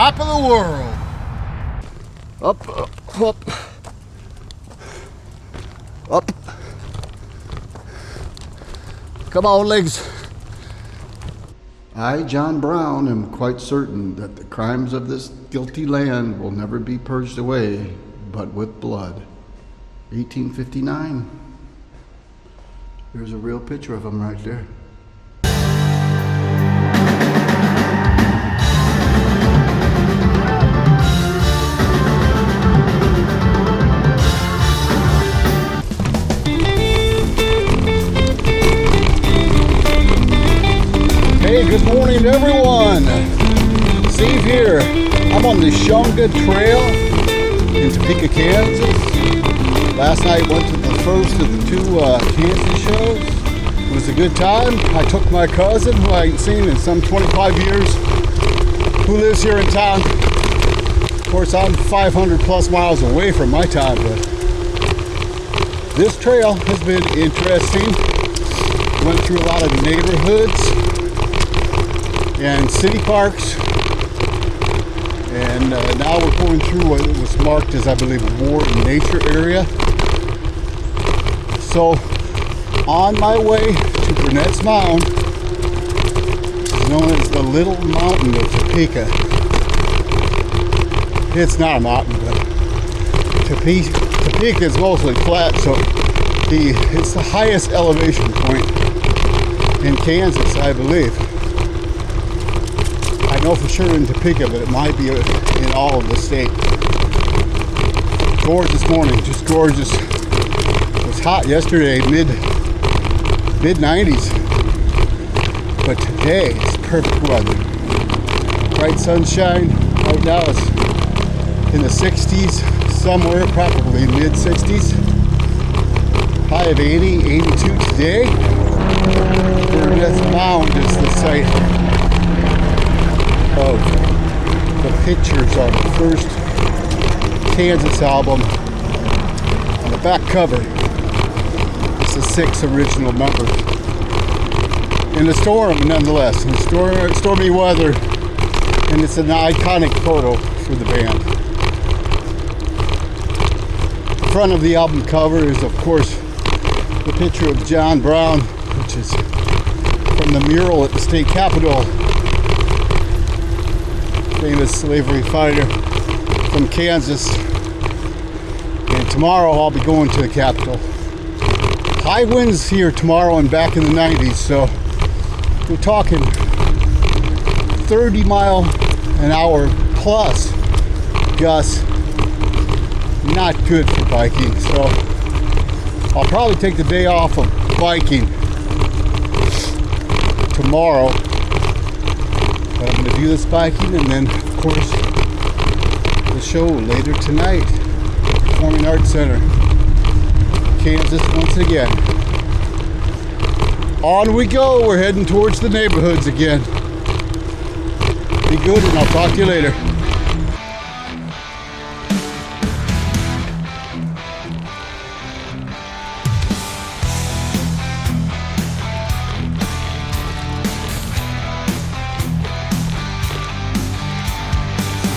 top of the world. Up, up, up. Up. Come on, legs. I, John Brown, am quite certain that the crimes of this guilty land will never be purged away, but with blood. 1859. There's a real picture of him right there. Hey, good morning, everyone. Steve here. I'm on the Shunga Trail in Topeka, Kansas. Last night went to the first of the two Kansas shows. It was a good time. I took my cousin, who I ain't seen in some 25 years, who lives here in town. Of course, I'm 500 plus miles away from my town, but this trail has been interesting. Went through a lot of neighborhoods and city parks, and now we're going through what was marked as, I believe, a war and nature area. So on my way to Burnetts Mound, known as the Little Mountain of Topeka. It's not a mountain, but Topeka is mostly flat, so it's the highest elevation point in Kansas, I believe. I know for sure in Topeka, but it might be in all of the state. Gorgeous morning, just gorgeous. It was hot yesterday, mid 90s, but today it's perfect weather. Bright sunshine. Right now it's in the 60s, somewhere probably mid 60s. High of 80, 82 today. Burnetts Mound is the site of the pictures on the first Kansas album. On the back cover, it's the 6 original members. In the storm, nonetheless, in stormy weather, and it's an iconic photo for the band. The front of the album cover is, of course, the picture of John Brown, which is from the mural at the state capitol. Famous slavery fighter from Kansas. And tomorrow I'll be going to the Capitol. High winds here tomorrow and back in the 90s, so we're talking 30 mile an hour plus gusts. Not good for biking, so I'll probably take the day off of biking tomorrow. But I'm going to do this biking, and then, of course, the show later tonight. Performing Arts Center, Kansas, once again. On we go. We're heading towards the neighborhoods again. Be good, and I'll talk to you later.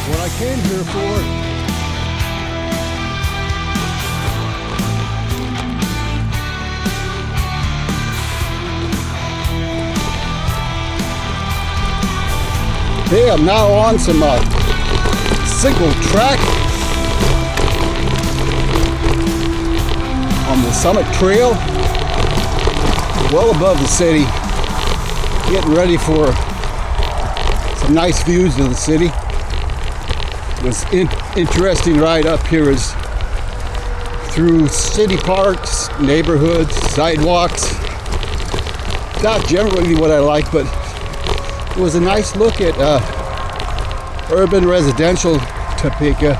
What I came here for. Okay, I'm now on some single track on the Summit Trail, well above the city, getting ready for some nice views of the city. This interesting ride up here is through city parks, neighborhoods, sidewalks. Not generally what I like, but it was a nice look at urban residential Topeka.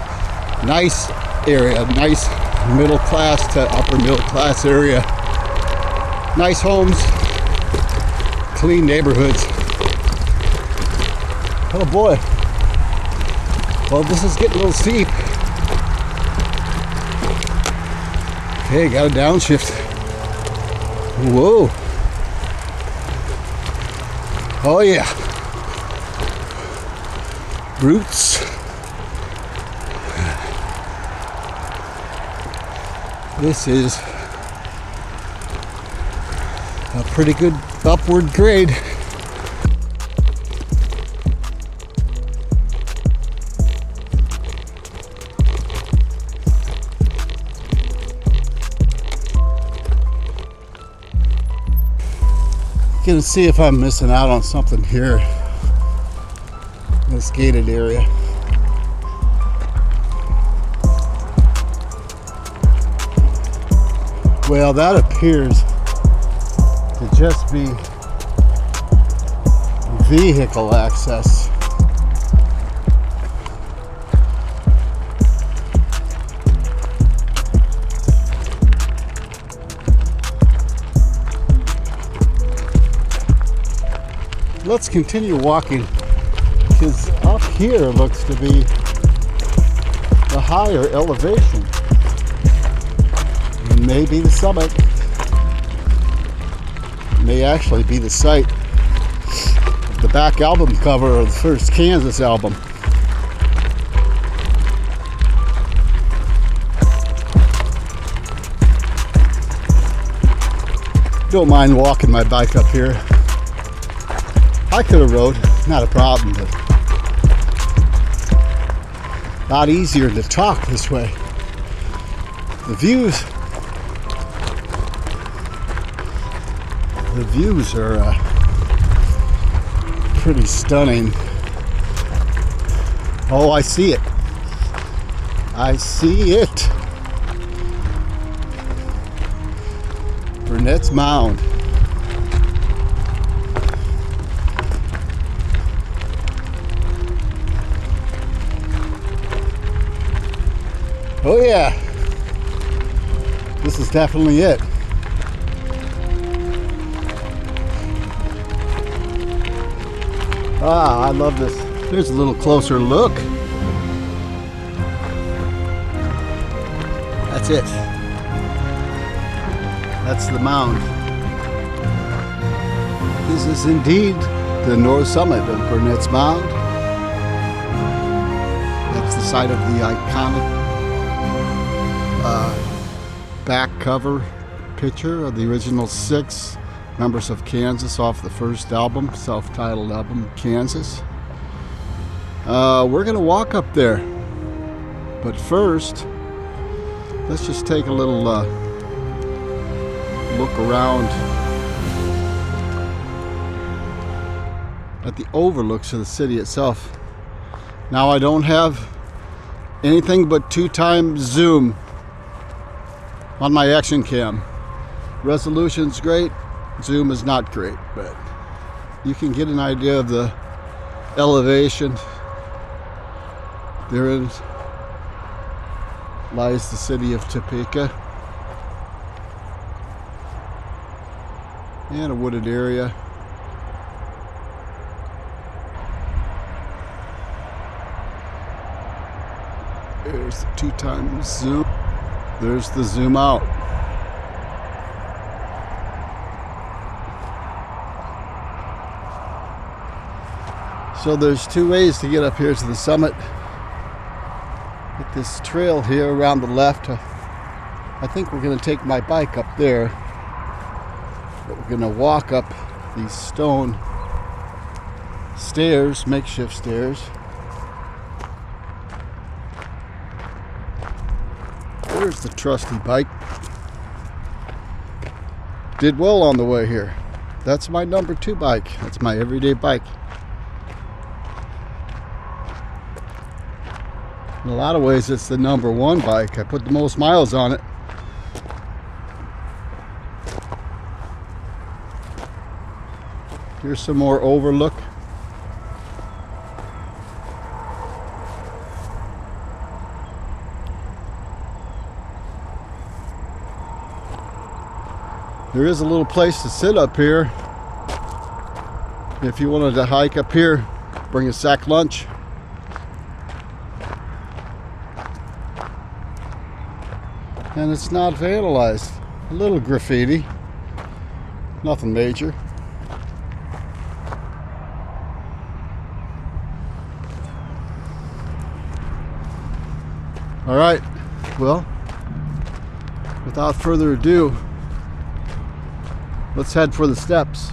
Nice area, nice middle class to upper middle class area. Nice homes, clean neighborhoods. Oh boy. Well, this is getting a little steep. Okay, got a downshift. Whoa. Oh yeah. roots. This is a pretty good upward grade. Gonna see if I'm missing out on something here in this gated area. Well, that appears to just be vehicle access. Let's continue walking, because up here looks to be the higher elevation. It may be the summit. It may actually be the site of the back album cover of the first Kansas album. Don't mind walking my bike up here. I could have rode, not a problem, but a lot easier to talk this way. The views are pretty stunning. Oh, I see it. I see it. Burnetts Mound. Oh yeah, this is definitely it. Ah, I love this. Here's a little closer look. That's it. That's the mound. This is indeed the north summit of Burnetts Mound. That's the site of the iconic back cover picture of the original 6 members of Kansas off the first album, self-titled album, Kansas. We're gonna walk up there, but first let's just take a little look around at the overlooks of the city itself. Now, I don't have anything but 2x zoom on my action cam. Resolution's great, zoom is not great, but you can get an idea of the elevation. Therein lies the city of Topeka and a wooded area. There's the 2x zoom. There's the zoom out. So there's 2 ways to get up here to the summit. With this trail here around the left. I think we're going to take my bike up there. But we're going to walk up these stone stairs, makeshift stairs. There's the trusty bike. Did well on the way here. That's my number 2 bike. That's my everyday bike. In a lot of ways, it's the number 1 bike. I put the most miles on it. Here's some more overlook. There is a little place to sit up here. If you wanted to hike up here, bring a sack lunch. And it's not vandalized. A little graffiti, nothing major. All right, well, without further ado, let's head for the steps.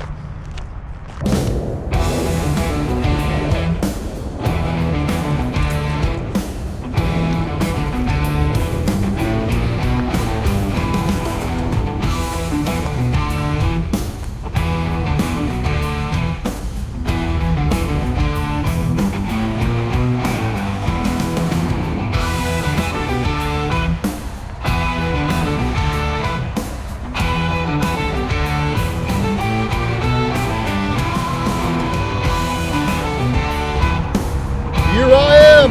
Here I am,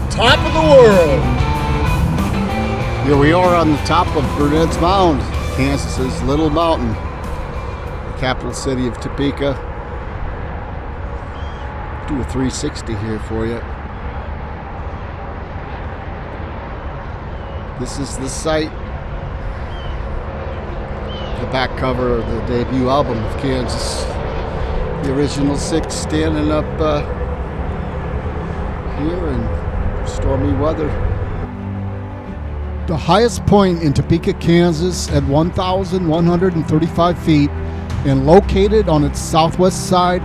top of the world. Here we are on the top of Burnetts Mound, Kansas's little mountain, the capital city of Topeka. Do a 360 here for you. This is the site, the back cover of the debut album of Kansas. The original six standing up here in stormy weather. The highest point in Topeka, Kansas at 1,135 feet and located on its southwest side,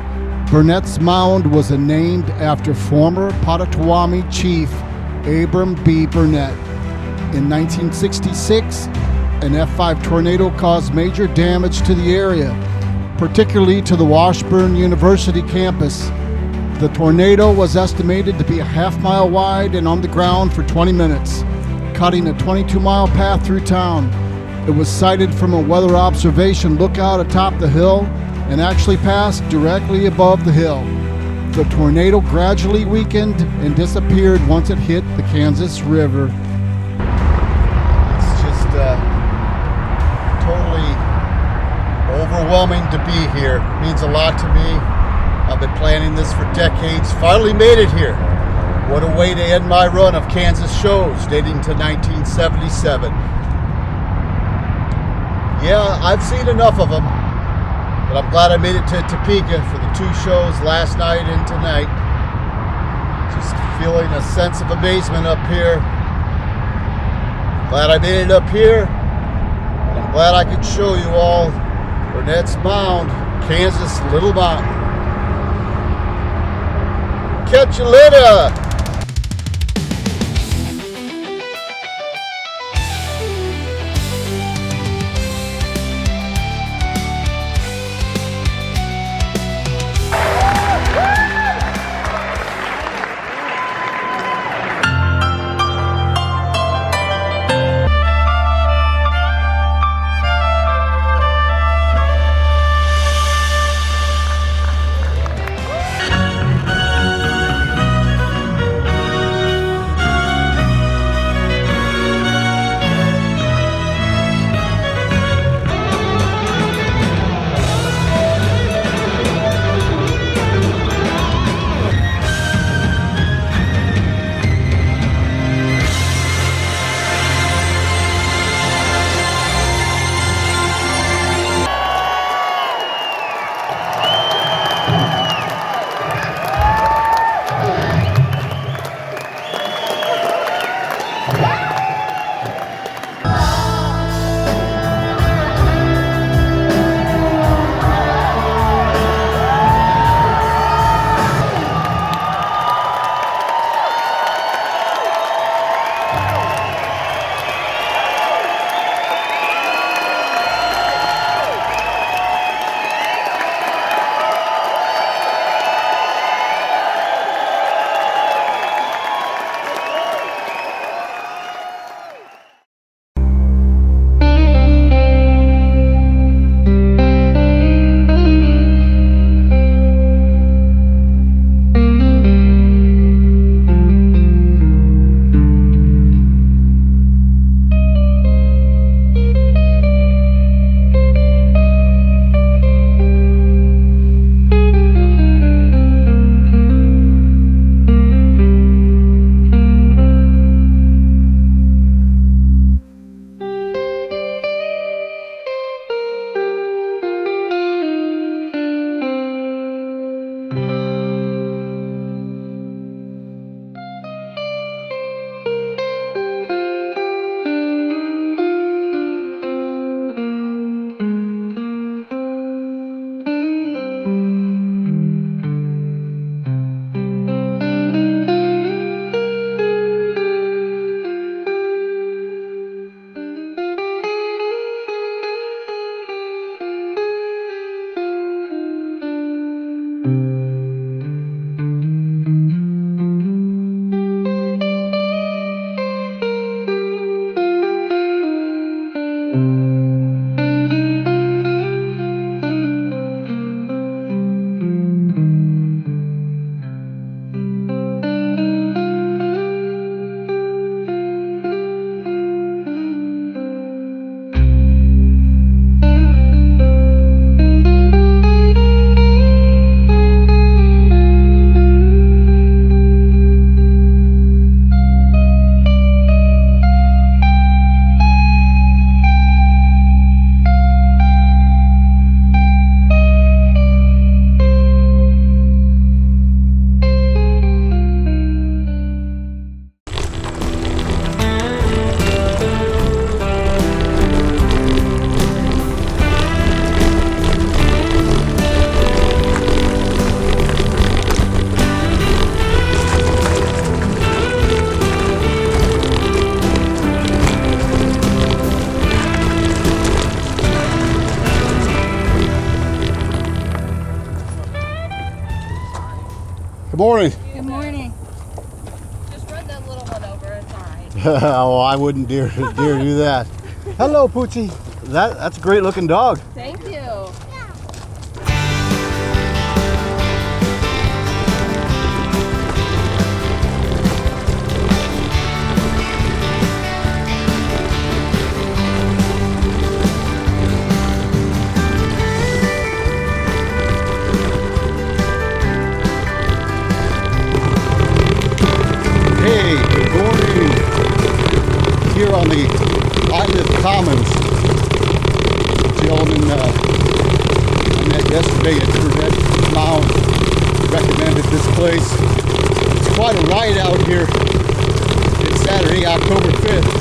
Burnetts Mound was named after former Potawatomi chief Abram B. Burnett. In 1966, an F5 tornado caused major damage to the area, particularly to the Washburn University campus. The tornado was estimated to be a half-mile wide and on the ground for 20 minutes, cutting a 22-mile path through town. It was sighted from a weather observation lookout atop the hill and actually passed directly above the hill. The tornado gradually weakened and disappeared once it hit the Kansas River. It's just totally overwhelming to be here. It means a lot to me. I've been planning this for decades. Finally made it here. What a way to end my run of Kansas shows dating to 1977. Yeah, I've seen enough of them, but I'm glad I made it to Topeka for the 2 shows last night and tonight. Just feeling a sense of amazement up here. Glad I made it up here. And I'm glad I could show you all Burnetts Mound, Kansas Little Mountain. Catch you later. Good morning. Good morning. Just run that little one over. It's all right. Oh, I wouldn't dare do that. Hello, Poochie. That's a great looking dog. Thank you. Hey, good morning. Here on the ILiff Commons. Gentleman I met yesterday at Burnetts, Mound recommended this place. It's quite a ride out here. It's Saturday, October 5th.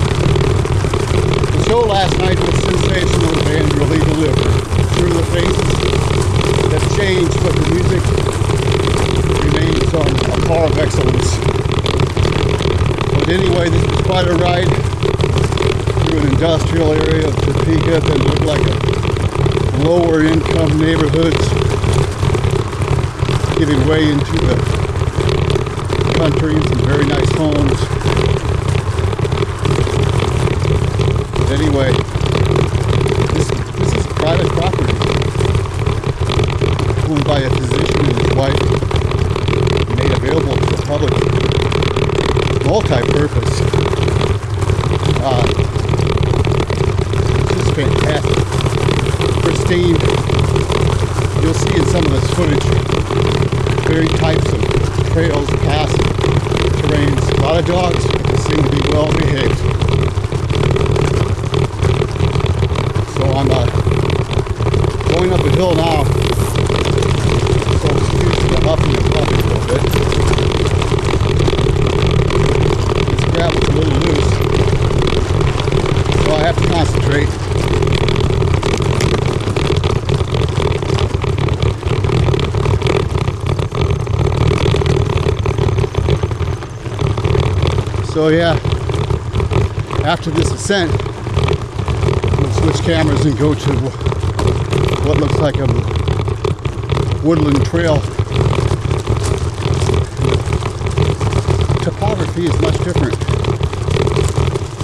The show last night was sensational. The band really delivered. Through the faces have changed, but the music remains on a par of excellence. But anyway, this was quite a ride through an industrial area of Topeka that looked like a lower income neighborhoods, giving way into the country and some very nice homes. But anyway, this is private property owned by a physician and his wife, made available to the public. Multi-purpose. This is fantastic. Pristine. You'll see in some of this footage varied types of trails, paths, terrains. A lot of dogs, but they seem to be well behaved. So I'm going up a hill now. So excuse the huffing and puffing a little bit. Gravel's a little loose, so I have to concentrate. So yeah, after this ascent, we'll switch cameras and go to what looks like a woodland trail. Topography is much different.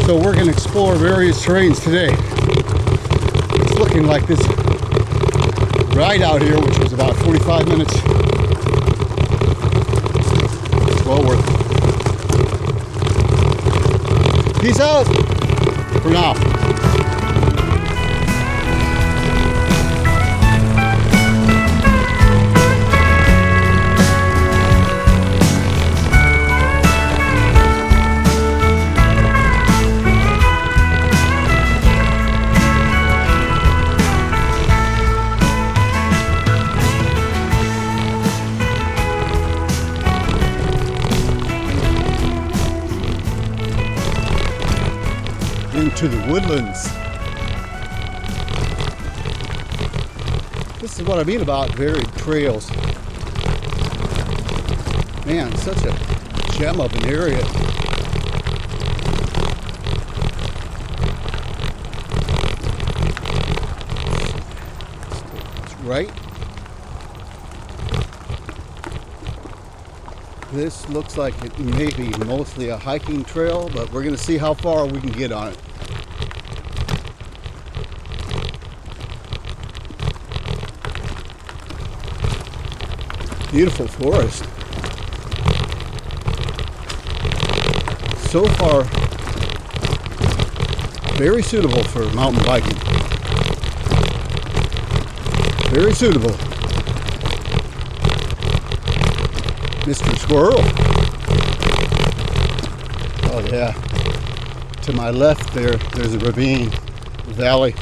So we're going to explore various terrains today. It's looking like this ride out here, which was about 45 minutes, it's well worth it. Peace out for now. Into the woodlands. This is what I mean about varied trails. Man, such a gem of an area. It's right. This looks like it may be mostly a hiking trail, but we're going to see how far we can get on it. Beautiful forest. So far, very suitable for mountain biking. Very suitable. Mr. Squirrel. Oh yeah. To my left there's a ravine, a valley.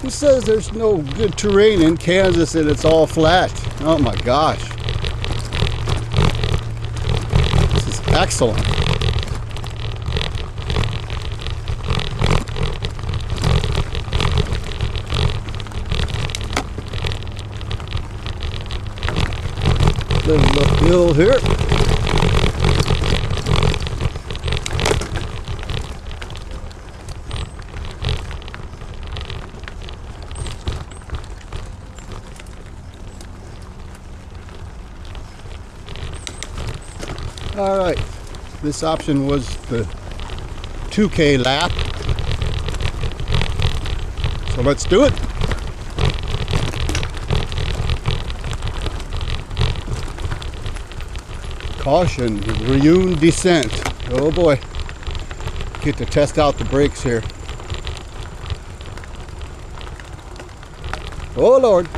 Who says there's no good terrain in Kansas and it's all flat? Oh my gosh. This is excellent. Little uphill here. All right, this option was the 2K lap. So let's do it. Caution, reune descent. Oh boy. Get to test out the brakes here. Oh Lord.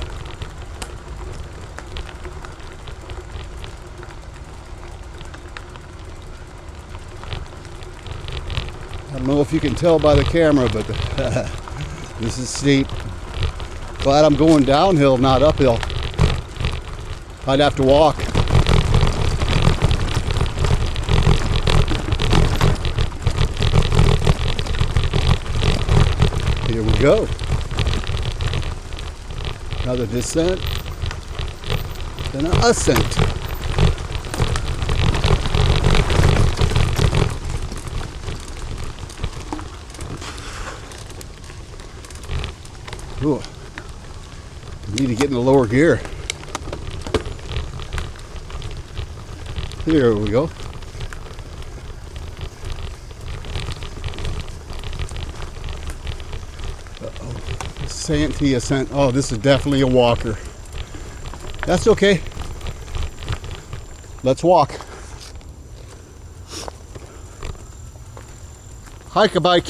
I don't know if you can tell by the camera, but this is steep. Glad I'm going downhill, not uphill. I'd have to walk. Here we go. Another descent, then an ascent. Ooh. Need to get in the lower gear. Here we go. Santee ascent. Oh, this is definitely a walker. That's okay. Let's walk. Hike a bike.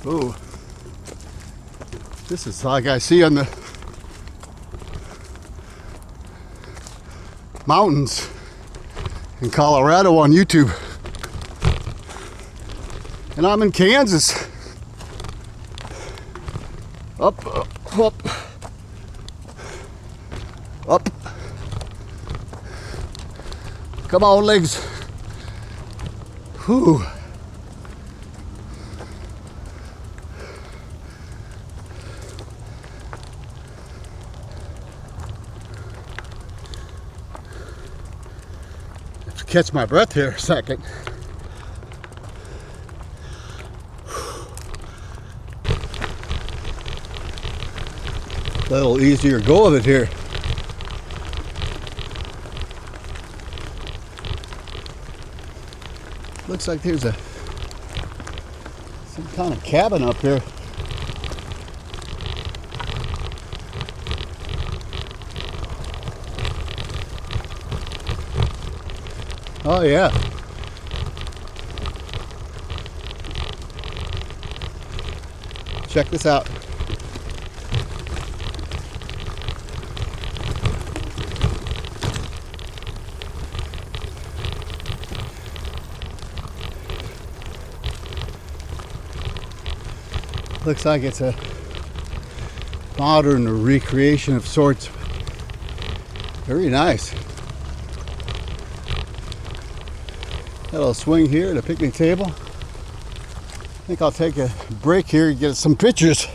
Oh. This is like I see on the mountains in Colorado on YouTube. And I'm in Kansas. Up, up, up, up. Come on, legs. Whew. Catch my breath here a second. A little easier go of it here. Looks like there's some kind of cabin up here. Oh yeah. Check this out. Looks like it's a modern recreation of sorts. Very nice. Got a little swing here at a picnic table. I think I'll take a break here and get some pictures.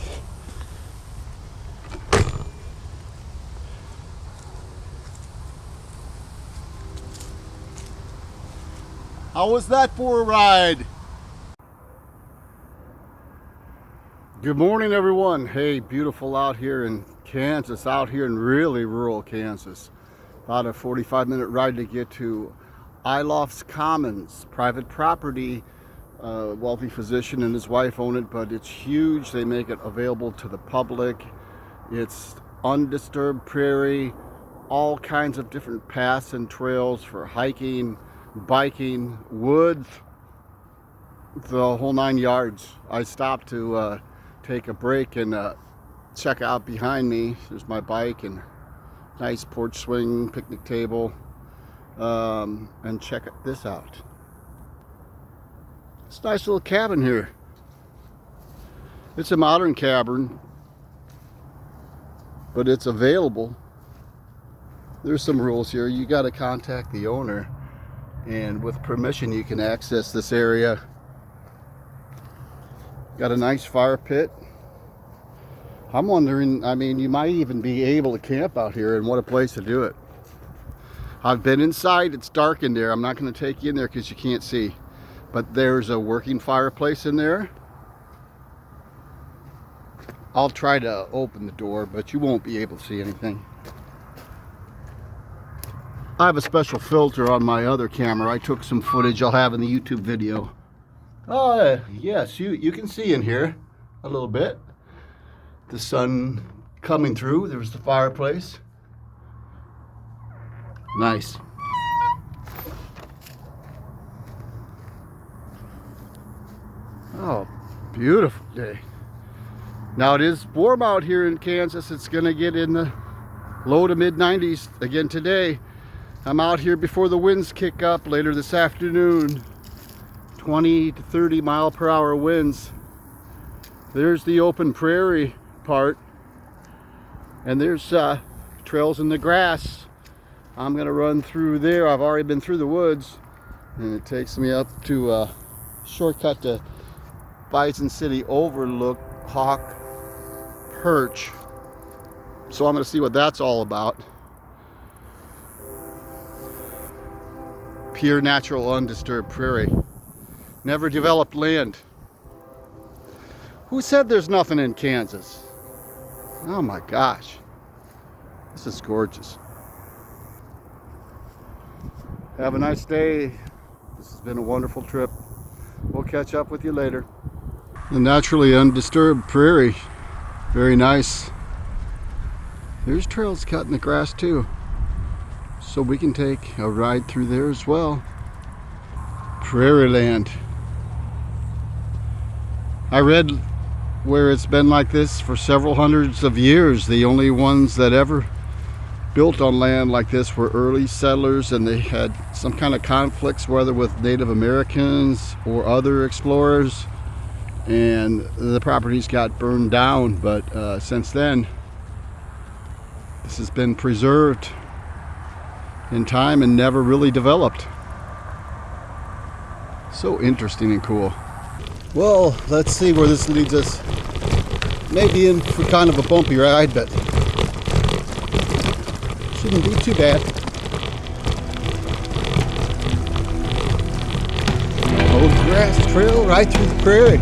How was that for a ride? Good morning, everyone. Hey, beautiful out here in Kansas, out here in really rural Kansas. About a 45-minute ride to get to ILiff's Commons, private property. Wealthy physician and his wife own it, but it's huge. They make it available to the public. It's undisturbed prairie, all kinds of different paths and trails for hiking, biking, woods, the whole 9 yards. I stopped to take a break and check out behind me. There's my bike and nice porch swing, picnic table, and check this out. It's a nice little cabin here. It's a modern cabin, but it's available. There's some rules here. You got to contact the owner, and with permission you can access this area. Got a nice fire pit. I'm wondering, I mean, you might even be able to camp out here, and what a place to do it. I've been inside. It's dark in there. I'm not going to take you in there because you can't see. But there's a working fireplace in there. I'll try to open the door, but you won't be able to see anything. I have a special filter on my other camera. I took some footage I'll have in the YouTube video. Oh, yes, you can see in here a little bit. The sun coming through. There's the fireplace. Nice. Oh, beautiful day. Now it is warm out here in Kansas. It's going to get in the low to mid 90s again today. I'm out here before the winds kick up later this afternoon. 20 to 30 mile per hour winds. There's the open prairie part. And there's trails in the grass. I'm going to run through there. I've already been through the woods. And it takes me up to a shortcut to Bison City Overlook Hawk Perch. So I'm going to see what that's all about. Pure natural undisturbed prairie. Never developed land. Who said there's nothing in Kansas? Oh my gosh. This is gorgeous. Have a nice day. This has been a wonderful trip. We'll catch up with you later. The naturally undisturbed prairie. Very nice. There's trails cut in the grass too. So we can take a ride through there as well. Prairie land. I read where it's been like this for several hundreds of years. The only ones that ever built on land like this were early settlers, and they had some kind of conflicts, whether with Native Americans or other explorers, and the properties got burned down. But since then, this has been preserved in time and never really developed. So interesting and cool. Well, let's see where this leads us. Maybe in for kind of a bumpy ride, but shouldn't be too bad. Old grass trail right through the prairie.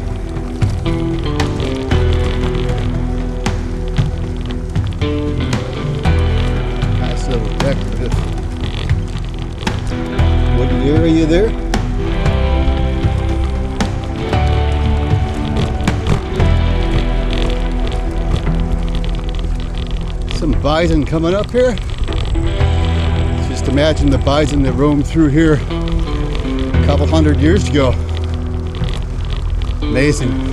Nice little decorative wooden area there. Some bison coming up here. Just imagine the bison that roamed through here a couple hundred years ago. Amazing.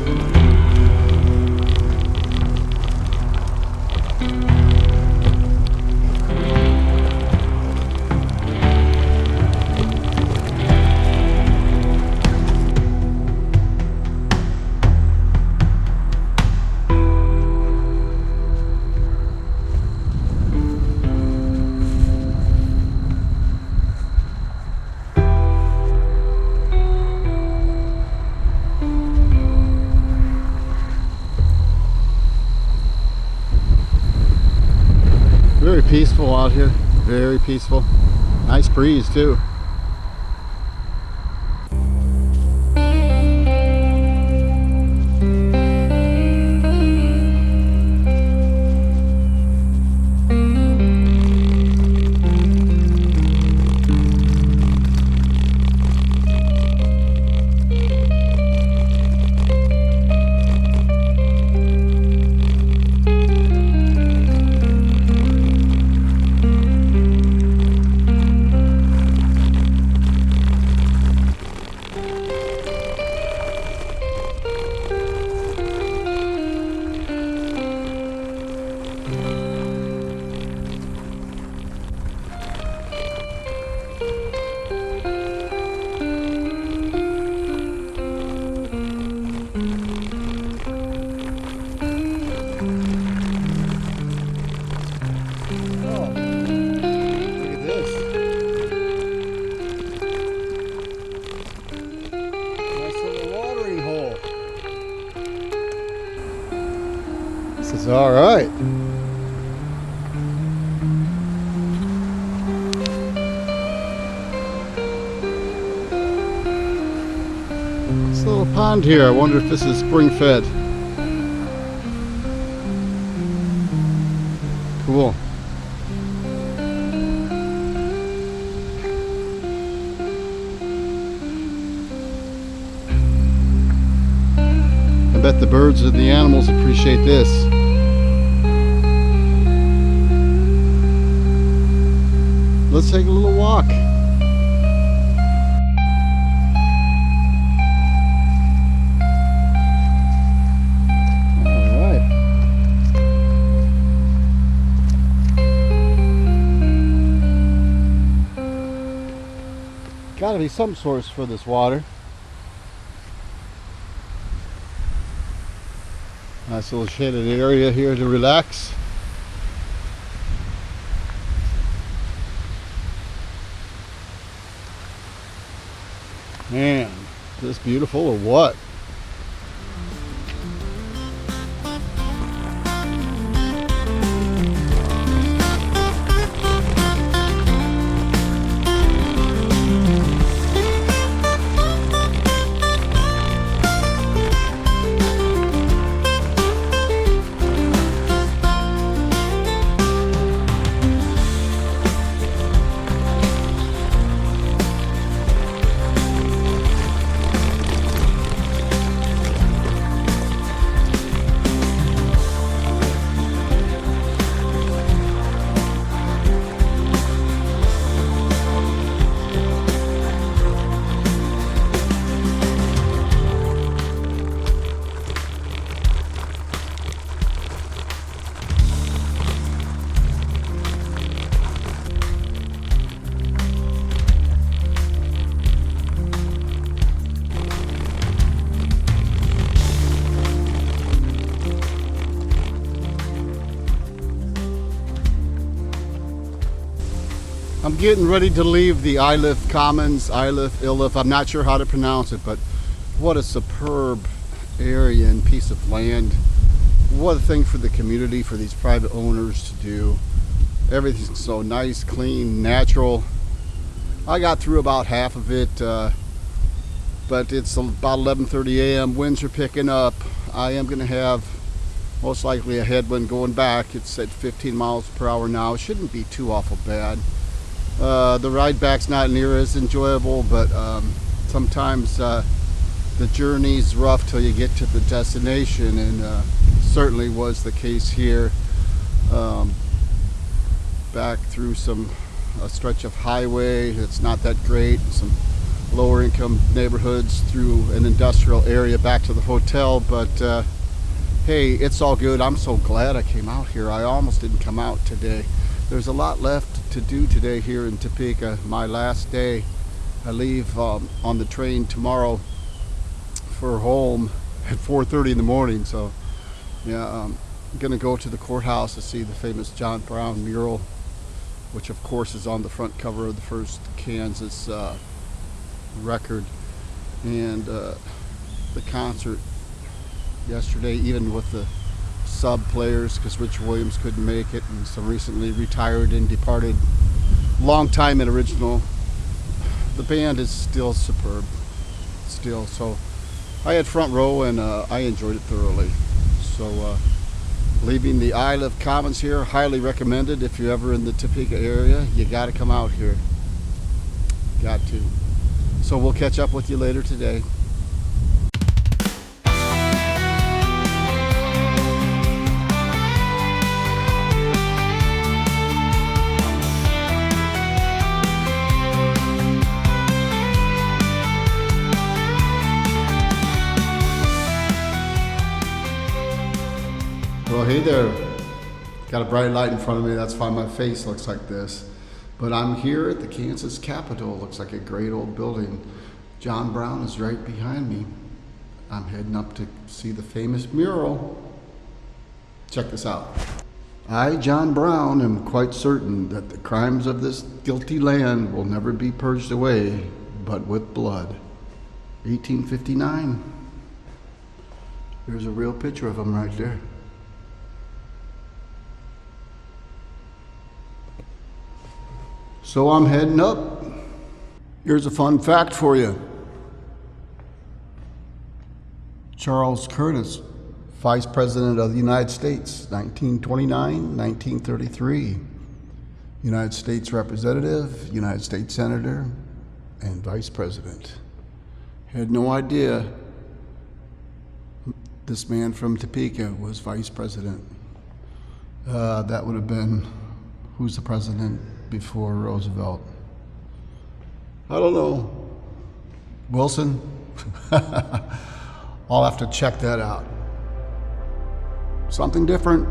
Very peaceful out here, very peaceful. Nice breeze too. Is all right. little pond here. I wonder if this is spring fed. Cool. I bet the birds and the animals appreciate this. Let's take a little walk. Gotta be some source for this water. Nice little shaded area here to relax. Man, is this beautiful or what? I'm getting ready to leave the ILiff Commons, ILiff, I'm not sure how to pronounce it, but what a superb area and piece of land. What a thing for the community, for these private owners to do. Everything's so nice, clean, natural. I got through about half of it, but it's about 11:30 a.m. Winds are picking up. I am going to have most likely a headwind going back. It's at 15 miles per hour now. It shouldn't be too awful bad. The ride back's not near as enjoyable, but sometimes the journey's rough till you get to the destination, and certainly was the case here. Back through a stretch of highway that's not that great, some lower income neighborhoods, through an industrial area back to the hotel, but hey, it's all good. I'm so glad I came out here. I almost didn't come out today. There's a lot left to do today here in Topeka. My last day. I leave on the train tomorrow for home at 4:30 in the morning. So yeah, I'm gonna go to the courthouse to see the famous John Brown mural, which of course is on the front cover of the first Kansas record. And the concert yesterday, even with the sub players, because Rich Williams couldn't make it, and some recently retired and departed long time and original, the band is still superb, still. So I had front row, and I enjoyed it thoroughly. So leaving the ILiff Commons here, highly recommended. If you're ever in the Topeka area, you got to come out here, got to. So we'll catch up with you later today. Well, hey there. Got a bright light in front of me. That's why my face looks like this. But I'm here at the Kansas Capitol. Looks like a great old building. John Brown is right behind me. I'm heading up to see the famous mural. Check this out. I, John Brown, am quite certain that the crimes of this guilty land will never be purged away, but with blood. 1859. There's a real picture of him right there. So I'm heading up. Here's a fun fact for you. Charles Curtis, Vice President of the United States, 1929, 1933. United States Representative, United States Senator, and Vice President. Had no idea this man from Topeka was Vice President. That would have been, who's the president before Roosevelt? I don't know. Wilson? I'll have to check that out. Something different.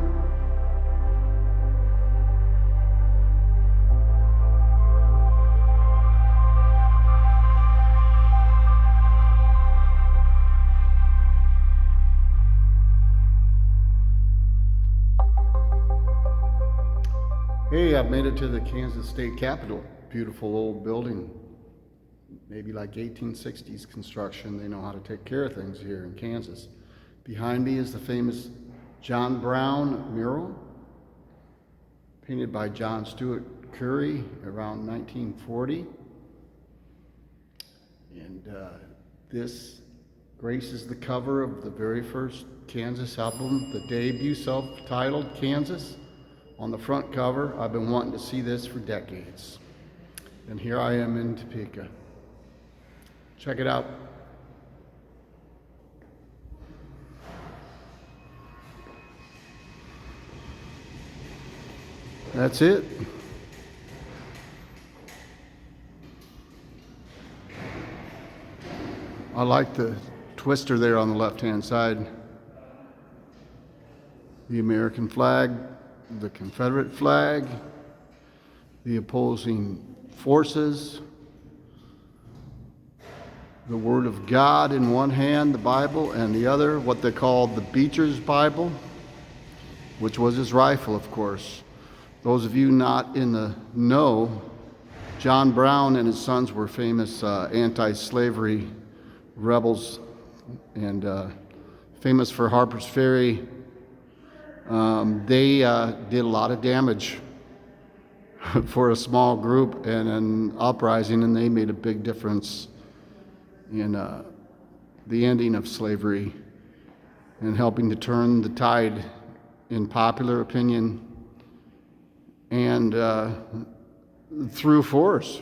Hey, I've made it to the Kansas State Capitol. Beautiful old building. Maybe like 1860s construction. They know how to take care of things here in Kansas. Behind me is the famous John Brown mural, painted by John Stuart Curry around 1940. And this graces the cover of the very first Kansas album, the debut self-titled Kansas. On the front cover, I've been wanting to see this for decades. And here I am in Topeka. Check it out. That's it. I like the twister there on the left-hand side. The American flag, the Confederate flag, the opposing forces, the Word of God in one hand, the Bible, and the other, what they called the Beecher's Bible, which was his rifle, of course. Those of you not in the know, John Brown and his sons were famous anti-slavery rebels and famous for Harper's Ferry. They did a lot of damage for a small group and an uprising, and they made a big difference in the ending of slavery and helping to turn the tide in popular opinion and through force.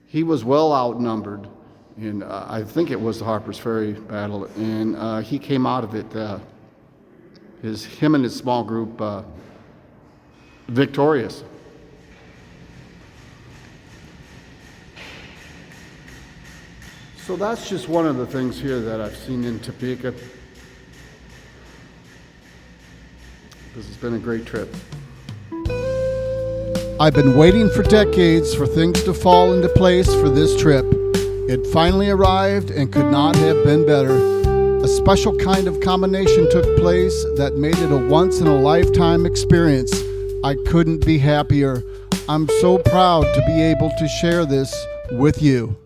He was well outnumbered, and I think it was the Harper's Ferry battle, and he came out of it, him and his small group, victorious. So that's just one of the things here that I've seen in Topeka. This has been a great trip. I've been waiting for decades for things to fall into place for this trip. It finally arrived and could not have been better. A special kind of combination took place that made it a once-in-a-lifetime experience. I couldn't be happier. I'm so proud to be able to share this with you.